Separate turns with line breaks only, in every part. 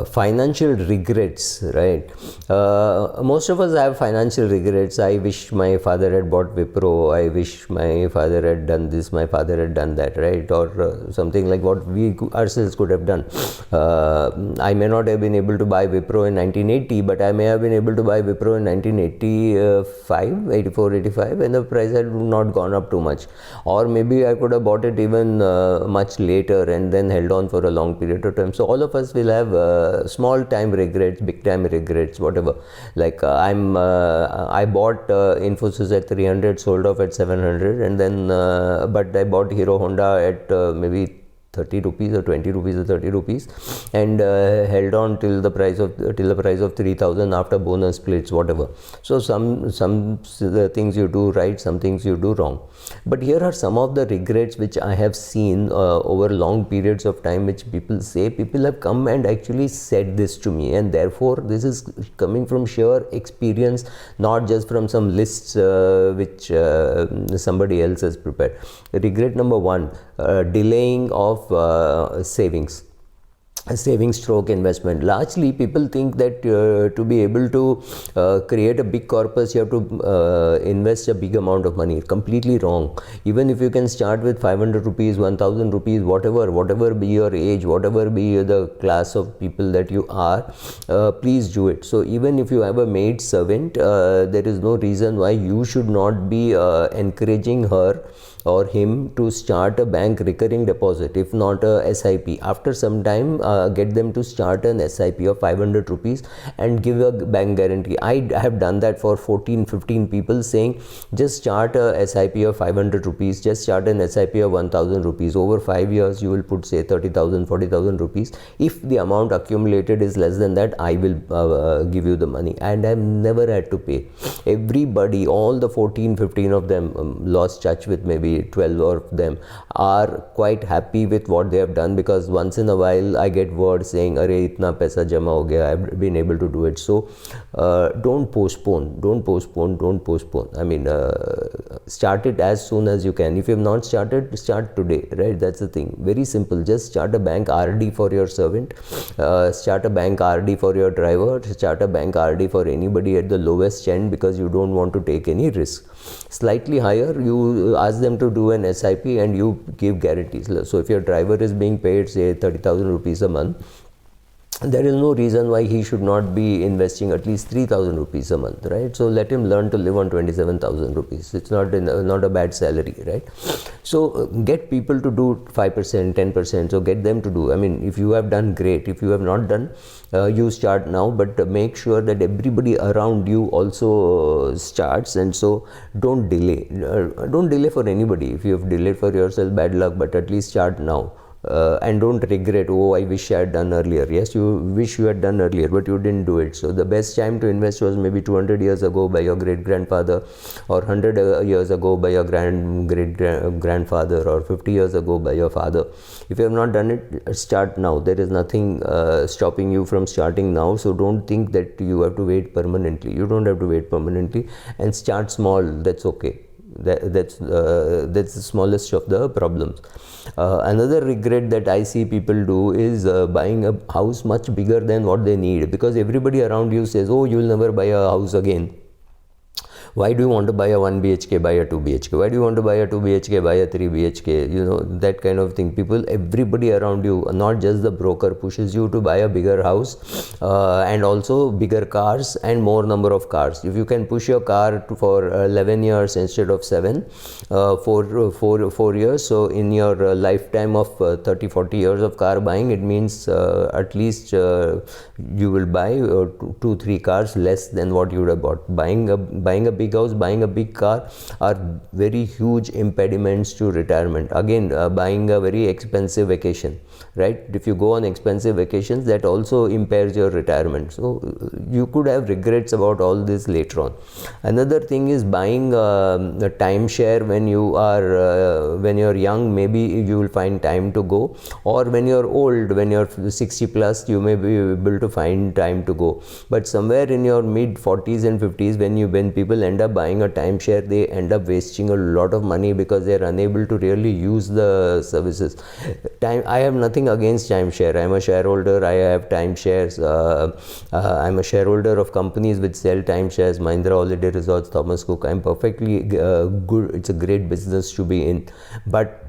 Financial regrets, right? Most of us have financial regrets. I wish my father had bought Wipro. I wish my father had done this, my father had done that, right? Or something like what we ourselves could have done. I may not have been able to buy Wipro in 1980, but I may have been able to buy Wipro in 1985, 84, 85, when the price had not gone up too much. Or maybe I could have bought it even much later and then held on for a long period of time. So all of us will have small time regrets, big time regrets, whatever. Like I bought Infosys at 300, sold off at 700, and then but I bought Hero Honda at maybe 30 rupees or 20 rupees or 30 rupees, and held on till the price of 3000 after bonus splits, whatever. So some things you do right, some things you do wrong. But here are some of the regrets which I have seen over long periods of time, which people say. People have come and actually said this to me, and therefore this is coming from sheer experience, not just from some lists which somebody else has prepared. Regret number one, delaying of savings stroke investment. Largely people think that to be able to create a big corpus, you have to invest a big amount of money. Completely wrong. Even if you can start with 500 rupees, 1000 rupees, whatever be your age, whatever be the class of people that you are, please do it. So even if you have a maid servant, there is no reason why you should not be encouraging her or him to start a bank recurring deposit, if not a SIP. After some time, get them to start an SIP of 500 rupees and give a bank guarantee. I have done that for 14-15 people, saying just start a SIP of 500 rupees, just start an SIP of 1000 rupees. Over 5 years you will put say 30,000, 40,000 rupees. If the amount accumulated is less than that, I will give you the money, and I have never had to pay. Everybody, all the 14-15 of them lost touch with maybe 12 of them, are quite happy with what they have done, because once in a while I get word saying, "Arey, itna paisa jama ho gaya, I've been able to do it." So don't postpone. I mean, start it as soon as you can. If you have not started, start today, right? That's the thing. Very simple. Just start a bank RD for your servant, start a bank RD for your driver, start a bank RD for anybody at the lowest end, because you don't want to take any risk. Slightly higher, you ask them to do an SIP and you give guarantees. So if your driver is being paid say 30,000 rupees a month, there is no reason why he should not be investing at least 3,000 rupees a month, right? So let him learn to live on 27,000 rupees. It's not a bad salary, right? So get people to do 5%, 10%. So get them to do. I mean, if you have done, great. If you have not done, you start now, but make sure that everybody around you also starts. And so don't delay. Don't delay for anybody. If you have delayed for yourself, bad luck, but at least start now. And don't regret, "Oh, I wish I had done earlier." Yes, you wish you had done earlier, but you didn't do it. So the best time to invest was maybe 200 years ago by your great grandfather, or 100 years ago by your great grandfather, or 50 years ago by your father. If you have not done it, start now. There is nothing stopping you from starting now. So don't think that you have to wait permanently. You don't have to wait permanently, and start small. That's okay. That's the smallest of the problems. Another regret that I see people do is buying a house much bigger than what they need, because everybody around you says, "Oh, you'll never buy a house again. Why do you want to buy a 1 BHK, buy a 2 BHK? Why do you want to buy a 2 BHK, buy a 3 BHK? You know, that kind of thing. People, everybody around you, not just the broker, pushes you to buy a bigger house and also bigger cars and more number of cars. If you can push your car for 11 years instead of 7, for 4 years, so in your lifetime of 30-40 years of car buying, it means at least you will buy 2-3 cars less than what you would have bought. Buying a big house, buying a big car are very huge impediments to retirement. Again, buying a very expensive vacation, right? If you go on expensive vacations, that also impairs your retirement. So you could have regrets about all this later on. Another thing is buying a timeshare when you are when you're young. Maybe you will find time to go, or when you're old, when you're 60 plus, you may be able to find time to go. But somewhere in your mid 40s and 50s, when people end up buying a timeshare, they end up wasting a lot of money because they are unable to really use the services. I have nothing against timeshare. I'm a shareholder. I have timeshares. I'm a shareholder of companies which sell timeshares, Mahindra Holiday Resorts, Thomas Cook. I'm perfectly good. It's a great business to be in. But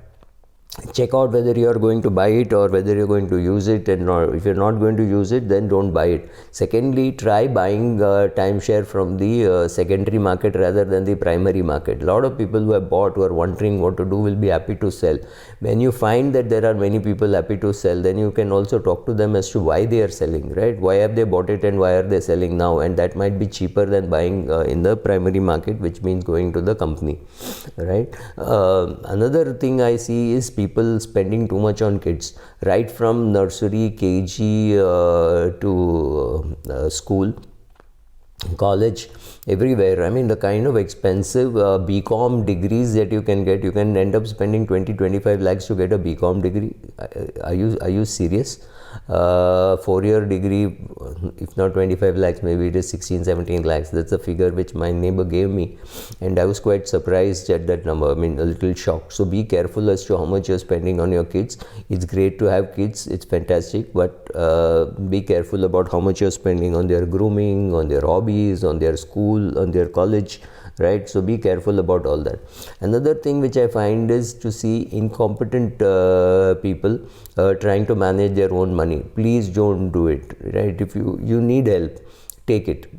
check out whether you are going to buy it or whether you're going to use it, and not. If you're not going to use it, then don't buy it. Secondly, try buying timeshare from the secondary market rather than the primary market. A lot of people who have bought, who are wondering what to do, will be happy to sell. When you find that there are many people happy to sell, then you can also talk to them as to why they are selling, right? Why have they bought it and why are they selling now? And that might be cheaper than buying in the primary market, which means going to the company, right? Another thing I see is people spending too much on kids, right from nursery, KG to school, college, everywhere. I mean, the kind of expensive BCom degrees that you can get, you can end up spending 20-25 lakhs to get a BCom degree. Are you serious? 4-year degree, if not 25 lakhs, maybe it is 16-17 lakhs. That's a figure which my neighbor gave me, and I was quite surprised at that number. I mean, a little shocked. So be careful as to how much you're spending on your kids. It's great to have kids, it's fantastic, but be careful about how much you're spending on their grooming, on their hobbies, on their school, on their college, right? So be careful about all that. Another thing which I find is to see incompetent people trying to manage their own money. Please don't do it, right? If you need help, take it.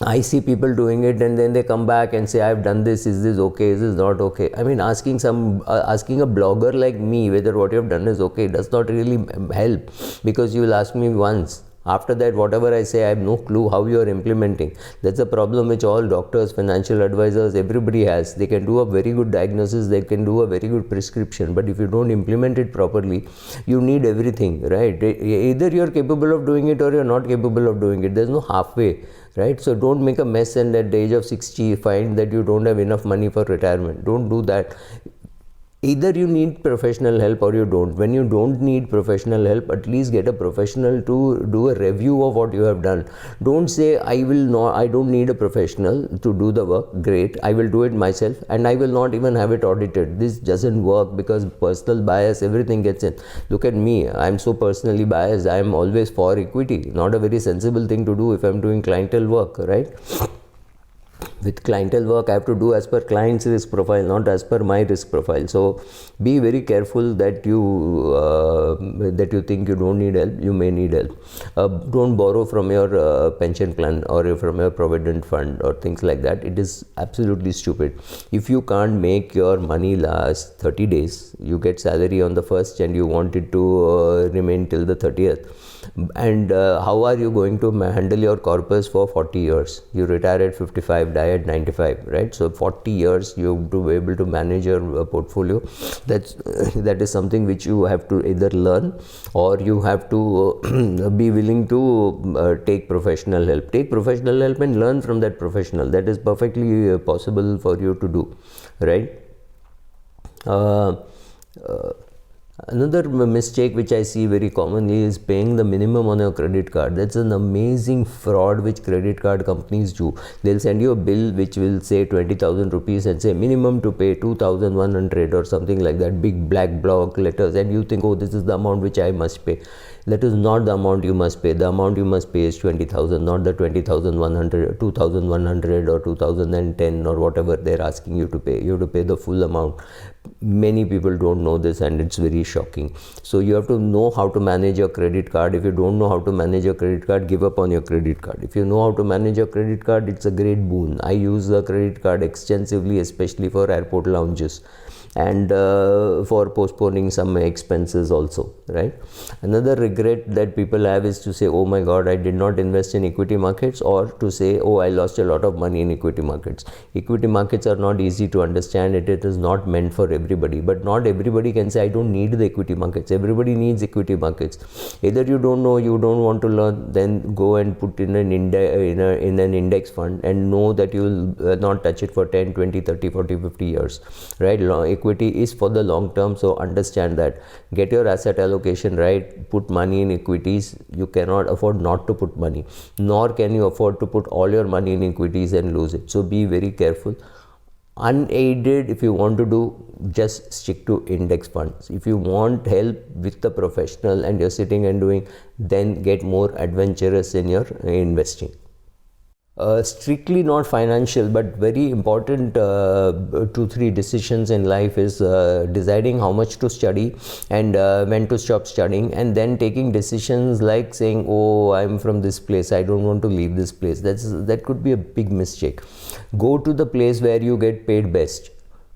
I see people doing it and then they come back and say, I've done this, is this okay, is this not okay? I mean, asking a blogger like me whether what you have done is okay does not really help, because you will ask me once. After that, whatever I say, I have no clue how you are implementing. That's a problem which all doctors, financial advisors, everybody has. They can do a very good diagnosis, they can do a very good prescription, but if you don't implement it properly, you need everything, right? Either you're capable of doing it or you're not capable of doing it. There's no halfway, right? So don't make a mess and at the age of 60 find that you don't have enough money for retirement. Don't do that. Either you need professional help or you don't. When you don't need professional help, at least get a professional to do a review of what you have done. Don't say, I don't need a professional to do the work. Great, I will do it myself and I will not even have it audited. This doesn't work because personal bias, everything gets in. Look at me, I'm so personally biased. I'm always for equity. Not a very sensible thing to do if I'm doing clientele work, right? With clientele work, I have to do as per client's risk profile, not as per my risk profile. So be very careful that you think you don't need help. You may need help. Don't borrow from your pension plan or from your provident fund or things like that. It is absolutely stupid. If you can't make your money last 30 days, you get salary on the 1st and you want it to remain till the 30th. And how are you going to handle your corpus for 40 years? You retire at 55, die at 95, right? So 40 years you have to be able to manage your portfolio. That is something which you have to either learn or you have to be willing to take professional help. Take professional help and learn from that professional. That is perfectly possible for you to do, right? Another mistake which I see very commonly is paying the minimum on your credit card. That's an amazing fraud which credit card companies do. They'll send you a bill which will say 20,000 rupees and say minimum to pay 2,100 or something like that, big black block letters, and you think, oh, this is the amount which I must pay. That is not the amount you must pay. The amount you must pay is 20,000, not the 20,100, 2,100 or 2010 or whatever they're asking you to pay. You have to pay the full amount. Many people don't know this and it's very shocking. So you have to know how to manage your credit card. If you don't know how to manage your credit card, give up on your credit card. If you know how to manage your credit card, it's a great boon. I use the credit card extensively, especially for airport lounges and for postponing some expenses also, right? Another regret that people have is to say, oh my God, I did not invest in equity markets, or to say, oh, I lost a lot of money in equity markets. Equity markets are not easy to understand. It is not meant for everybody, but not everybody can say, I don't need the equity markets. Everybody needs equity markets. Either you don't know, you don't want to learn, then go and put in an index fund and know that you will not touch it for 10, 20, 30, 40, 50 years, right? equity is for the long term. So understand that. Get your asset allocation right. Put money in equities. You cannot afford not to put money, nor can you afford to put all your money in equities and lose it. So be very careful. Unaided, if you want to do, just stick to index funds. If you want help with the professional and you're sitting and doing, then get more adventurous in your investing. Strictly not financial, but very important 2-3 decisions in life is deciding how much to study and when to stop studying, and then taking decisions like saying, oh, I'm from this place, I don't want to leave this place. That could be a big mistake. Go to the place where you get paid best.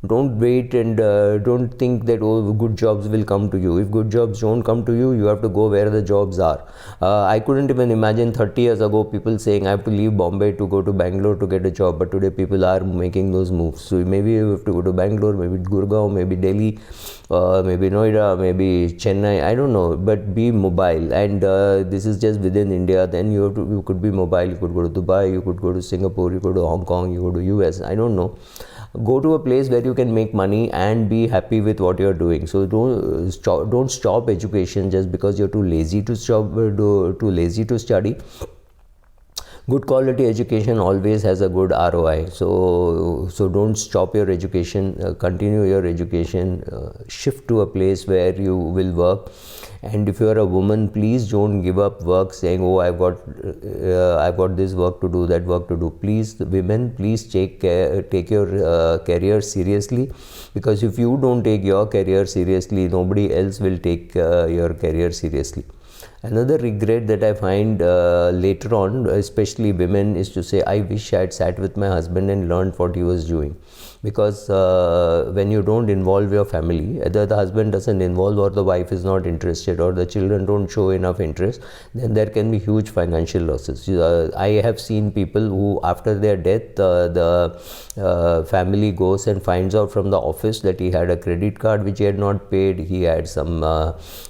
Don't wait and don't think that, oh, good jobs will come to you. If good jobs don't come to you, you have to go where the jobs are. I couldn't even imagine 30 years ago people saying I have to leave Bombay to go to Bangalore to get a job, but today people are making those moves. So maybe you have to go to Bangalore, maybe Gurgaon, maybe Delhi, maybe Noida, maybe Chennai, I don't know, but be mobile. And this is just within India. Then you could be mobile. You could go to Dubai, you could go to Singapore, you go to Hong Kong, you go to US, I don't know. Go to a place where you can make money and be happy with what you're doing. So don't stop education just because you're too lazy to study. Good quality education always has a good ROI. So don't stop your education. Continue your education. Shift to a place where you will work. And if you are a woman, please don't give up work saying, oh, I've got this work to do, that work to do. Please, women, please take your career seriously, because if you don't take your career seriously, nobody else will take your career seriously. Another regret that I find later on, especially women, is to say, I wish I had sat with my husband and learned what he was doing. Because when you don't involve your family, either the husband doesn't involve, or the wife is not interested, or the children don't show enough interest, then there can be huge financial losses. I have seen people who, after their death, the family goes and finds out from the office that he had a credit card which he had not paid. He had some,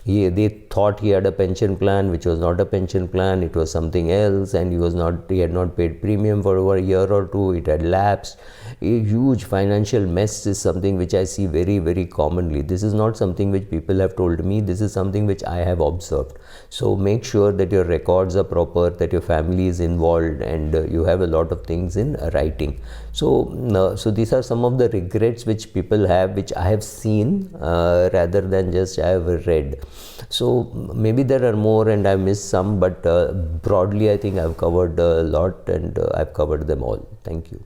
they thought he had a pension plan, which was not a pension plan, it was something else, and he had not paid premium for over a year or two, it had lapsed. A huge financial mess is something which I see very, very commonly. This is not something which people have told me, this is something which I have observed. So make sure that your records are proper, that your family is involved, and you have a lot of things in writing. So these are some of the regrets which people have, which I have seen rather than just I have read. So maybe there are more and I missed some, but broadly I think I've covered a lot, and I've covered them all. Thank you.